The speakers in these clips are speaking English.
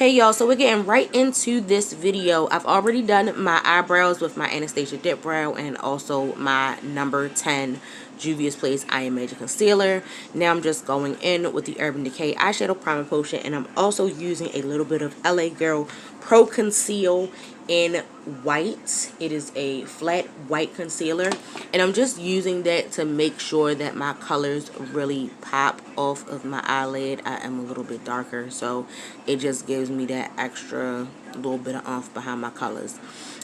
Hey y'all, so we're getting right into this video. I've already done my eyebrows with my Anastasia DipBrow and also my number 10 Juvia's Place I Am Magic Concealer. Now I'm just going in with the Urban Decay Eyeshadow Primer Potion, and I'm also using a little bit of LA Girl Pro Conceal in white. It is a flat white concealer, and I'm just using that to make sure that my colors really pop off of my eyelid. I am a little bit darker, so it just gives me that extra little bit of oomph behind my colors.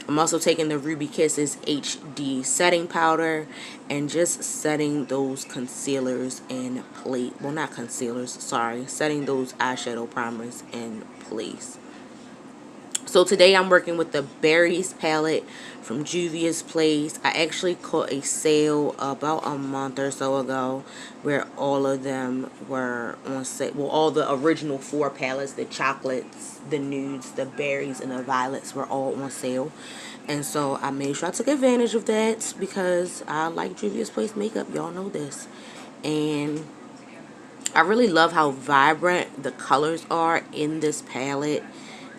I'm also taking the Ruby Kisses HD setting powder and just setting those concealers in place. Well, not concealers, sorry, setting those eyeshadow primers in place. So today I'm working with the Berries palette from Juvia's Place. I actually caught a sale about a month or so ago where all of them were on sale. Well, all the original 4 palettes, the chocolates, the nudes, the berries, and the violets were all on sale. And so I made sure I took advantage of that because I like Juvia's Place makeup. Y'all know this. And I really love how vibrant the colors are in this palette.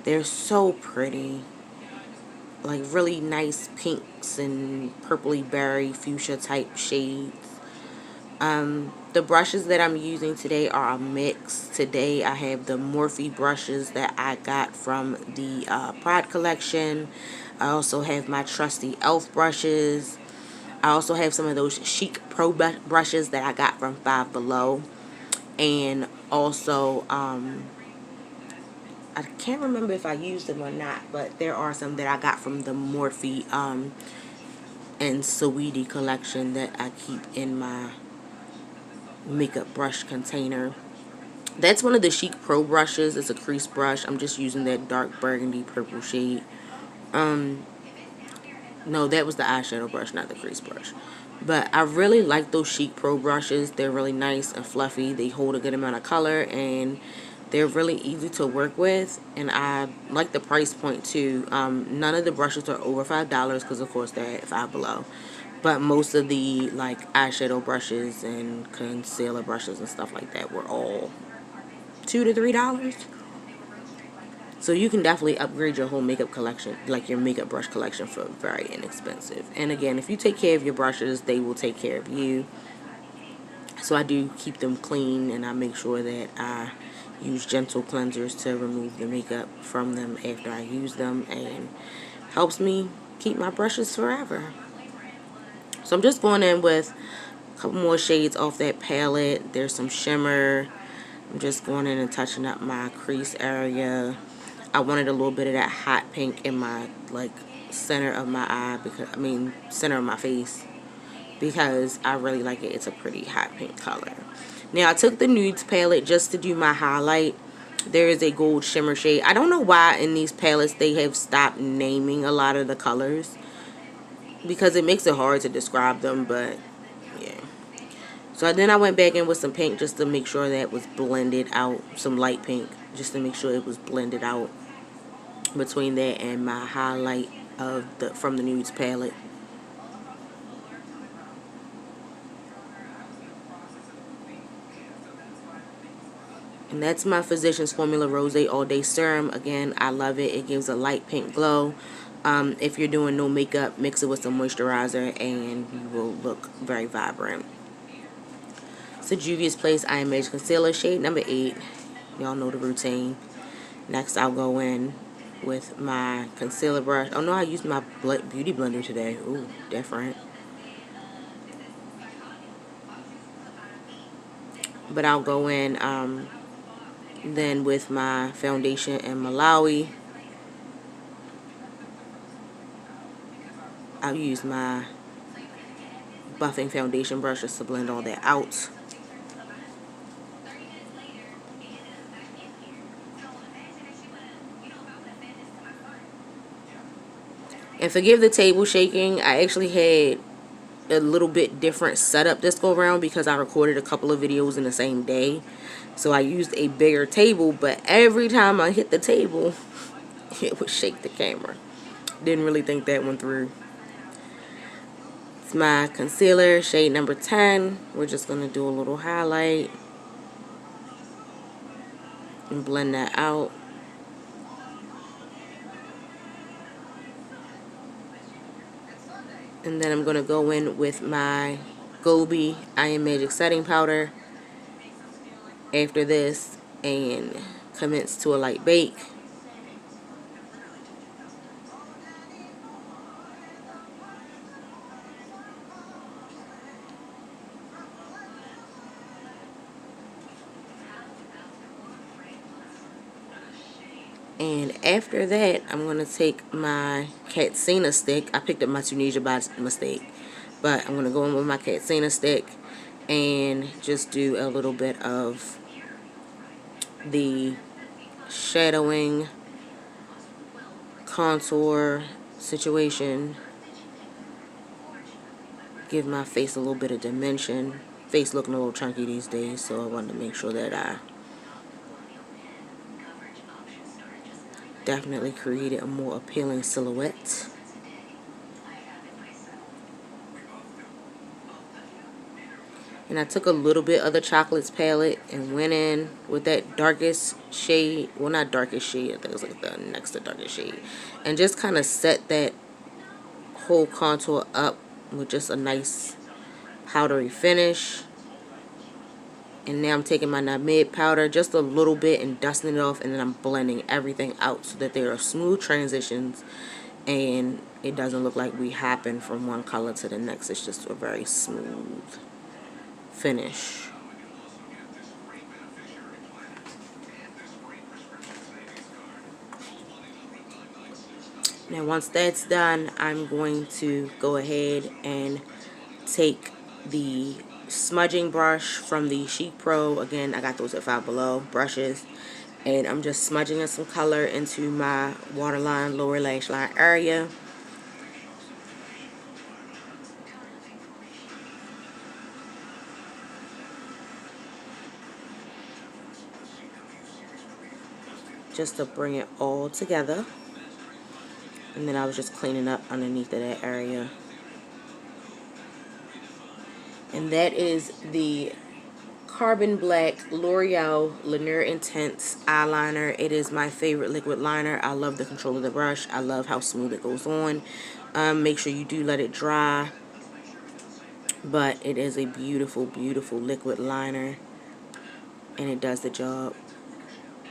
They're so pretty. Like really nice pinks and purpley berry fuchsia type shades. The brushes that I'm using today are a mix. Today I have the Morphe brushes that I got from the Pride collection. I also have my trusty e.l.f. brushes. I also have some of those Chic Pro brushes that I got from Five Below. And also, I can't remember if I used them or not, but there are some that I got from the Morphe and Sweetie collection that I keep in my makeup brush container. That's one of the Chic Pro brushes. It's a crease brush. I'm just using that dark burgundy purple shade. No, that was the eyeshadow brush, not the crease brush. But I really like those Chic Pro brushes. They're really nice and fluffy. They hold a good amount of color, and they're really easy to work with. And I like the price point too. None of the brushes are over $5 because, of course, they're at Five Below. But most of the like eyeshadow brushes and concealer brushes and stuff like that were all $2 to $3. So you can definitely upgrade your whole makeup collection, like your makeup brush collection, for very inexpensive. And again, if you take care of your brushes, they will take care of you. So I do keep them clean, and I make sure that I use gentle cleansers to remove the makeup from them after I use them, and helps me keep my brushes forever. So I'm just going in with a couple more shades off that palette. There's some shimmer. I'm just going in and touching up my crease area. I wanted a little bit of that hot pink in my like center of my eye, because center of my face, because I really like it. It's a pretty hot pink color. Now I took the nudes palette just to do my highlight. There is a gold shimmer shade. I don't know why in these palettes they have stopped naming a lot of the colors, because it makes it hard to describe them, but yeah. So then I went back in with some pink just to make sure that it was blended out, some light pink, just to make sure it was blended out between that and my highlight of from the nudes palette. And that's my Physicians Formula Rose All Day Serum. Again, I love it. It gives a light pink glow. If you're doing no makeup, mix it with some moisturizer and you will look very vibrant. So Juvia's Place I Am Magic Concealer, shade number 8. Y'all know the routine. Next, I'll go in with my concealer brush. Oh no, I used my beauty blender today. Ooh, different. But I'll go in then with my foundation and Malawi. I'll use my buffing foundation brush just to blend all that out. And forgive the table shaking. I actually had a little bit different setup this go around because I recorded a couple of videos in the same day. So I used a bigger table, but every time I hit the table, it would shake the camera. Didn't really think that one through. It's my concealer, shade number 10. We're just going to do a little highlight and blend that out. And then I'm going to go in with my Gobi Iron Magic setting powder after this and commence to a light bake. And after that, I'm going to take my Katsina stick. I picked up my Tunisia by mistake. But I'm going to go in with my Katsina stick and just do a little bit of the shadowing contour situation. Give my face a little bit of dimension. Face looking a little chunky these days, so I wanted to make sure that I definitely created a more appealing silhouette. And I took a little bit of the Chocolates palette and went in with that darkest shade. Well, not darkest shade. I think it was like the next to darkest shade. And just kind of set that whole contour up with just a nice powdery finish. And now I'm taking my mid powder just a little bit and dusting it off, and then I'm blending everything out so that there are smooth transitions and it doesn't look like we hopping from one color to the next. It's just a very smooth finish. Now once that's done, I'm going to go ahead and take the smudging brush from the Chic Pro. Again, I got those at Five Below brushes. And I'm just smudging in some color into my waterline, lower lash line area. Just to bring it all together. And then I was just cleaning up underneath of that area. And that is the Carbon Black L'Oreal Lineur Intense eyeliner. It is my favorite liquid liner. I love the control of the brush. I love how smooth it goes on. Make sure you do let it dry. But it is a beautiful, beautiful liquid liner. And it does the job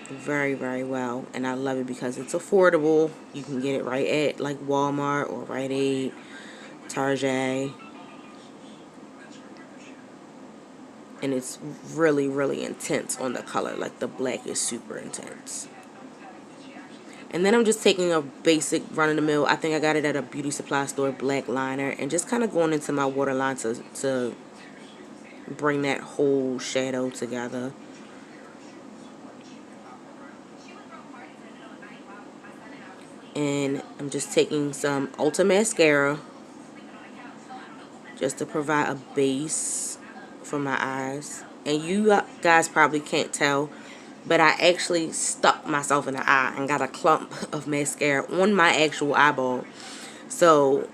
very, very well. And I love it because it's affordable. You can get it right at like Walmart or Rite Aid, Target. And it's really, really intense on the color. Like the black is super intense. And then I'm just taking a basic run-of-the-mill, I think I got it at a beauty supply store, black liner. And just kind of going into my waterline to bring that whole shadow together. And I'm just taking some Ulta mascara just to provide a base for my eyes. And you guys probably can't tell, but I actually stuck myself in the eye and got a clump of mascara on my actual eyeball. So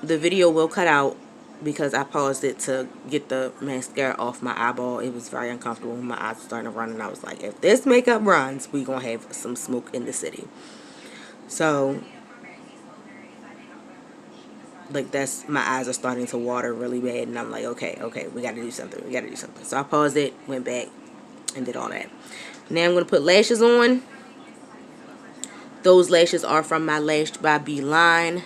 the video will cut out because I paused it to get the mascara off my eyeball. It was very uncomfortable. My eyes were starting to run, and I was like, if this makeup runs, we gonna have some smoke in the city. So like that's, my eyes are starting to water really bad, and I'm like, okay, we gotta do something. So I paused it, went back, and did all that. Now I'm gonna put lashes on. Those lashes are from my Lashed by B line.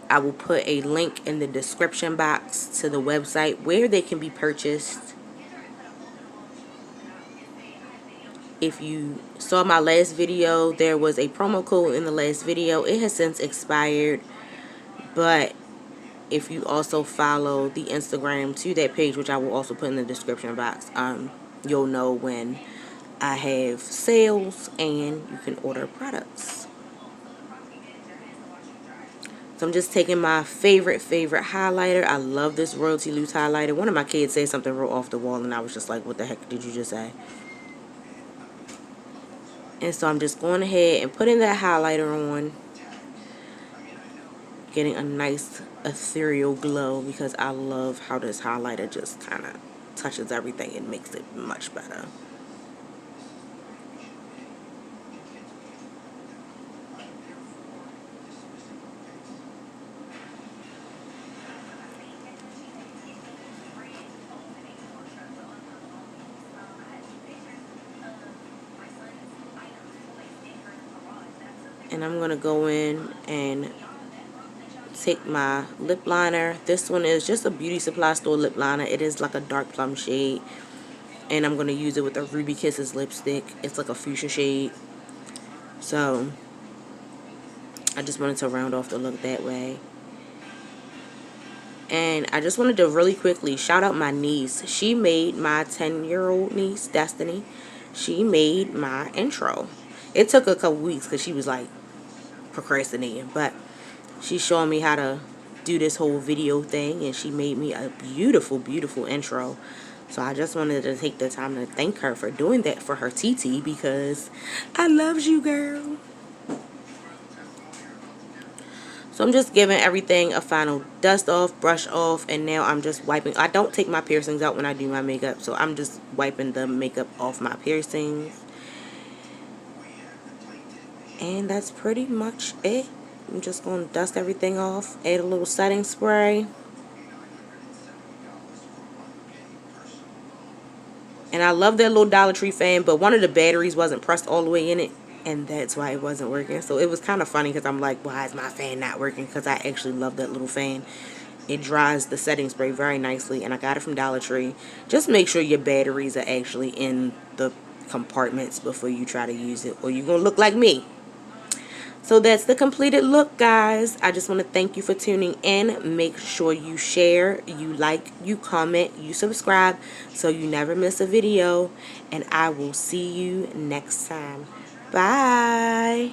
I will put a link in the description box to the website where they can be purchased. If you saw my last video, there was a promo code in the last video. It has since expired, but if you also follow the Instagram to that page, which I will also put in the description box, you'll know when I have sales and you can order products. So I'm just taking my favorite highlighter. I love this Royalty Loose highlighter. One of my kids said something real off the wall, and I was just like, what the heck did you just say? And so I'm just going ahead and putting that highlighter on. Getting a nice ethereal glow because I love how this highlighter just kind of touches everything and makes it much better. And I'm going to go in and take my lip liner. This one is just a beauty supply store lip liner. It is like a dark plum shade. And I'm going to use it with a Ruby Kisses lipstick. It's like a fuchsia shade. So I just wanted to round off the look that way. And I just wanted to really quickly shout out my niece. She made my 10-year-old niece, Destiny. She made my intro. It took a couple weeks because she was like procrastinating. But she's showing me how to do this whole video thing. And she made me a beautiful, beautiful intro. So I just wanted to take the time to thank her for doing that for her TT. Because I loves you, girl. So I'm just giving everything a final dust off, brush off, and now I'm just wiping. I don't take my piercings out when I do my makeup, so I'm just wiping the makeup off my piercings. And that's pretty much it. I'm just going to dust everything off, add a little setting spray. And I love that little Dollar Tree fan, but one of the batteries wasn't pressed all the way in it. And that's why it wasn't working. So it was kind of funny because I'm like, why is my fan not working? Because I actually love that little fan. It dries the setting spray very nicely. And I got it from Dollar Tree. Just make sure your batteries are actually in the compartments before you try to use it, or you're going to look like me. So that's the completed look, guys. I just want to thank you for tuning in. Make sure you share, you like, you comment, you subscribe so you never miss a video. And I will see you next time. Bye.